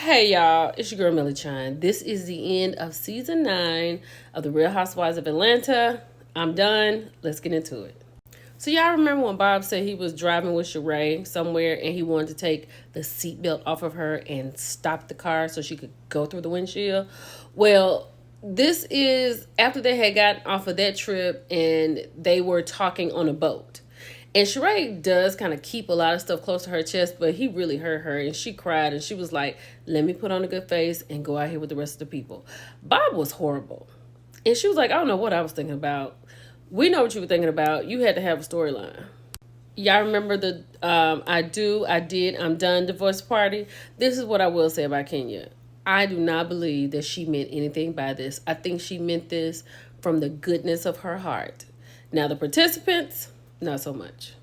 Hey y'all, it's your girl Millie Chine. This is the end of season 9 of The Real Housewives of Atlanta. I'm done. Let's get into it. So y'all remember when Bob said he was driving with Shereé somewhere and he wanted to take the seatbelt off of her and stop the car so she could go through the windshield? Well, this is after they had gotten off of that trip and they were talking on a boat. And Shereé does kind of keep a lot of stuff close to her chest, but he really hurt her and she cried and she was like, let me put on a good face and go out here with the rest of the people. Bob was horrible. And she was like, I don't know what I was thinking about. We know what you were thinking about. You had to have a storyline. Y'all remember the I did, I'm done divorce party? This is what I will say about Kenya. I do not believe that she meant anything by this. I think she meant this from the goodness of her heart. Now the participants, not so much.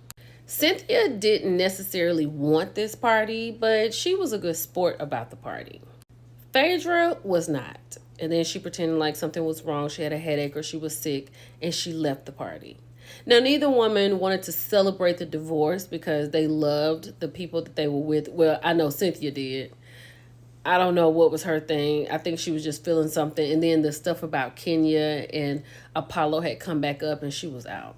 Cynthia didn't necessarily want this party, but she was a good sport about the party. Phaedra was not. And then she pretended like something was wrong. She had a headache or she was sick and she left the party. Now, neither woman wanted to celebrate the divorce because they loved the people that they were with. Well, I know Cynthia did. I don't know what was her thing. I think she was just feeling something. And then the stuff about Kenya and Apollo had come back up and she was out.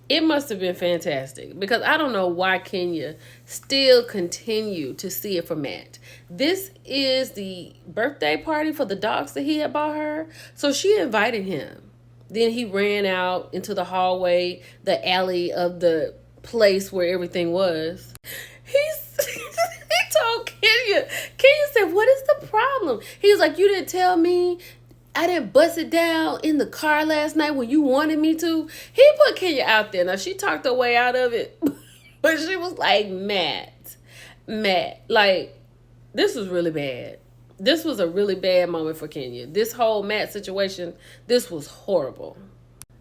It must have been fantastic because I don't know why Kenya still continued to see it for Matt. This is the birthday party for the dogs that he had bought her. So she invited him. Then he ran out into the hallway, the alley of the place where everything was. He told Kenya said, what is the problem? He was like, you didn't tell me I didn't bust it down in the car last night when you wanted me to. He put Kenya out there. Now, she talked her way out of it. But she was like, Matt. Like, this was really bad. This was a really bad moment for Kenya. This whole Matt situation, this was horrible.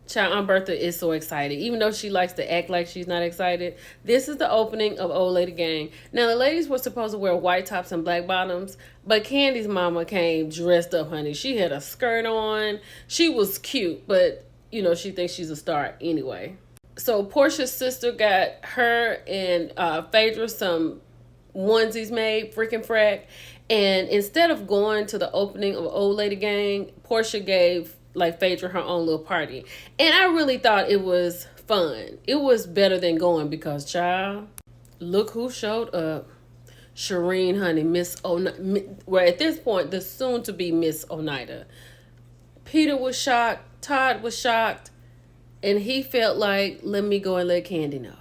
Child, Aunt Bertha is so excited. Even though she likes to act like she's not excited. This is the opening of Old Lady Gang. Now, the ladies were supposed to wear white tops and black bottoms. But Candy's mama came dressed up, honey. She had a skirt on. She was cute. But, you know, she thinks she's a star anyway. So, Portia's sister got her and Phaedra some onesies made. Freaking frack. And instead of going to the opening of Old Lady Gang, Portia gave like Phaedra her own little party. And I really thought it was fun. It was better than going because, child, look who showed up. Shereé, honey, Miss Oneida. Well, at this point, the soon-to-be Miss Oneida. Peter was shocked. Todd was shocked. And he felt like, let me go and let Kandi know.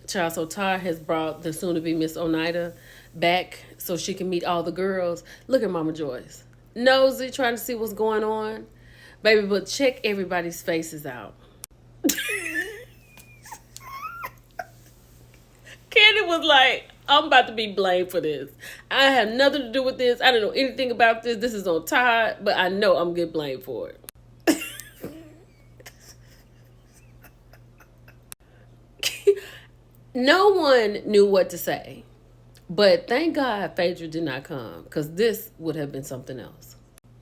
Child, so Todd has brought the soon-to-be Miss Oneida back so she can meet all the girls. Look at Mama Joyce. Nosy, trying to see what's going on. Baby, but check everybody's faces out. Kandi was like, I'm about to be blamed for this. I have nothing to do with this. I don't know anything about this. This is on Todd, but I know I'm getting blamed for it. No one knew what to say. But thank God Phaedra did not come because this would have been something else.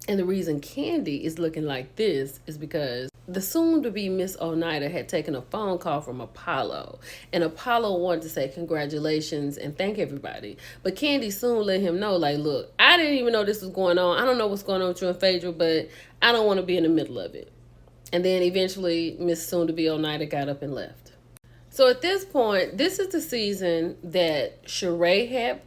And the reason Kandi is looking like this is because the soon-to-be Miss Oneida had taken a phone call from Apollo. And Apollo wanted to say congratulations and thank everybody. But Kandi soon let him know, like, look, I didn't even know this was going on. I don't know what's going on with you and Phaedra, but I don't want to be in the middle of it. And then eventually Miss soon-to-be Oneida got up and left. So at this point, this is the season that Shereé had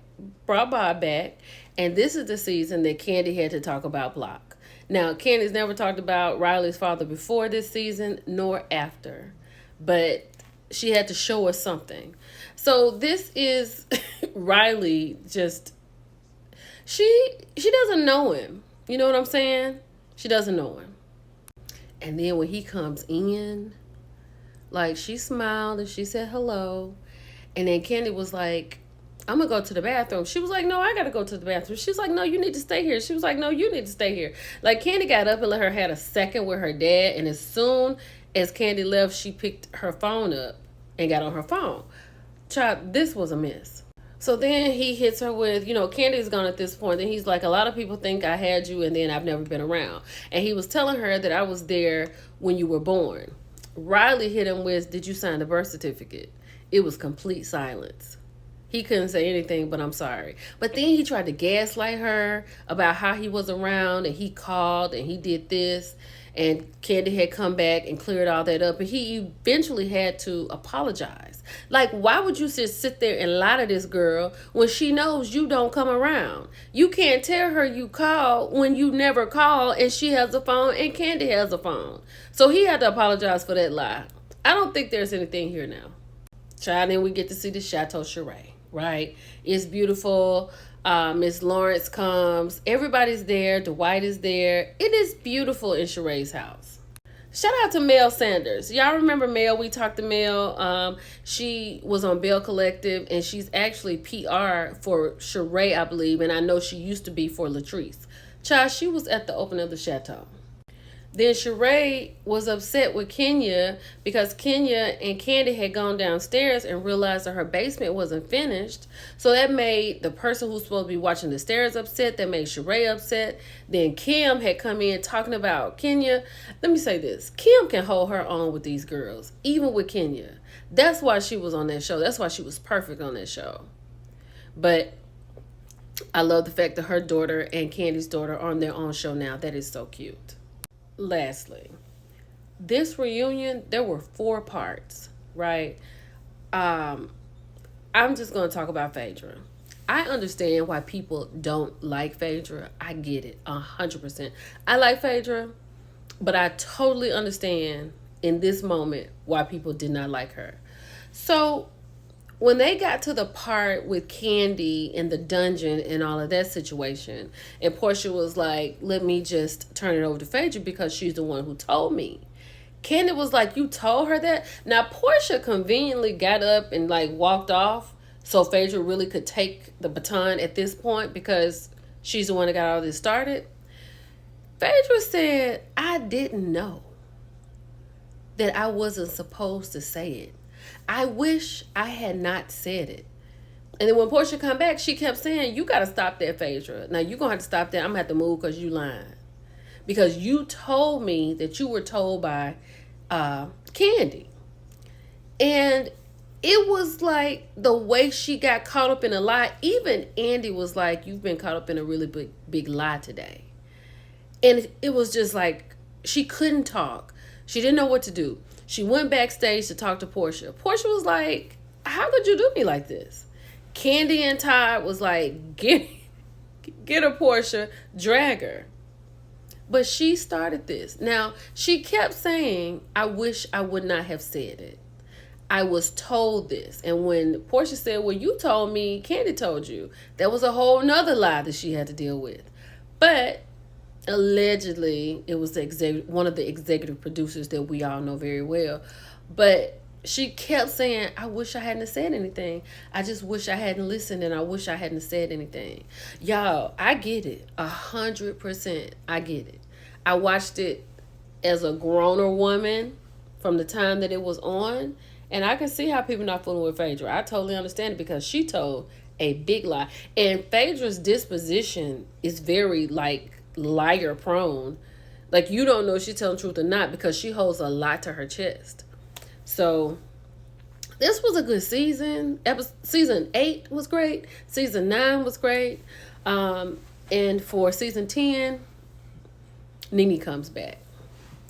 brought Bob back. And this is the season that Kandi had to talk about Block. Now, Candy's never talked about Riley's father before this season, nor after. But she had to show us something. So this is Riley just... She doesn't know him. You know what I'm saying? She doesn't know him. And then when he comes in, like, she smiled and she said hello. And then Kandi was like, I'm going to go to the bathroom. She was like, no, I got to go to the bathroom. She's like, no, you need to stay here. She was like, no, you need to stay here. Like, Kandi got up and let her have a second with her dad. And as soon as Kandi left, she picked her phone up and got on her phone. Child, this was a mess. So then he hits her with, you know, Candy's gone at this point. Then he's like, a lot of people think I had you and then I've never been around. And he was telling her that I was there when you were born. Riley hit him with, did you sign the birth certificate? It was complete silence. He couldn't say anything, but I'm sorry. But then he tried to gaslight her about how he was around and he called and he did this. And Kandi had come back and cleared all that up. And he eventually had to apologize. Like, why would you just sit there and lie to this girl when she knows you don't come around? You can't tell her you call when you never call and she has a phone and Kandi has a phone. So he had to apologize for that lie. I don't think there's anything here now. Child, then we get to see the Chateau Shereé, right? It's beautiful. Miss Lawrence comes. Everybody's there. Dwight is there. It is beautiful in Sheree's house. Shout out to Mel Sanders. Y'all remember Mel? We talked to Mel. She was on Bell Collective, and she's actually PR for Shereé, I believe. And I know she used to be for Latrice. Child, she was at the opening of the Chateau. Then Shereé was upset with Kenya because Kenya and Kandi had gone downstairs and realized that her basement wasn't finished. So that made the person who's supposed to be watching the stairs upset. That made Shereé upset. Then Kim had come in talking about Kenya. Let me say this. Kim can hold her own with these girls, even with Kenya. That's why she was on that show. That's why she was perfect on that show. But I love the fact that her daughter and Kandi's daughter are on their own show now. That is so cute. Lastly, this reunion, there were 4 parts, right? I'm just going to talk about Phaedra. I understand why people don't like Phaedra. I get it 100%. I like Phaedra, but I totally understand in this moment why people did not like her. So when they got to the part with Kandi in the dungeon and all of that situation, and Portia was like, let me just turn it over to Phaedra because she's the one who told me. Kandi was like, you told her that? Now, Portia conveniently got up and like walked off so Phaedra really could take the baton at this point because she's the one that got all this started. Phaedra said, I didn't know that I wasn't supposed to say it. I wish I had not said it. And then when Portia come back, she kept saying, you got to stop that, Phaedra. Now, you're going to have to stop that. I'm going to have to move because you lying. Because you told me that you were told by Kandi. And it was like the way she got caught up in a lie. Even Andy was like, you've been caught up in a really big lie today. And it was just like, she couldn't talk. She didn't know what to do. She went backstage to talk to Portia. Portia was like, how could you do me like this? Kandi and Todd was like, get her, Portia, drag her. But she started this. Now, she kept saying, I wish I would not have said it. I was told this. And when Portia said, well, you told me, Kandi told you, that was a whole nother lie that she had to deal with. But allegedly, it was one of the executive producers that we all know very well. But she kept saying, I wish I hadn't said anything. I just wish I hadn't listened and I wish I hadn't said anything. Y'all, I get it. 100%. I get it. I watched it as a growner woman from the time that it was on. And I can see how people not fooling with Phaedra. I totally understand it because she told a big lie. And Phaedra's disposition is very like liar prone. Like you don't know if she's telling the truth or not because she holds a lot to her chest. So this was a good season. Season 8 was great. Season 9 was great. And for season 10, Nene comes back.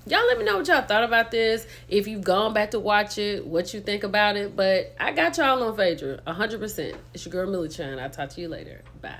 Y'all let me know what y'all thought about this. If you've gone back to watch it, what you think about it. But I got y'all on Phaedra 100%. It's your girl Millie Chan. I'll talk to you later. Bye.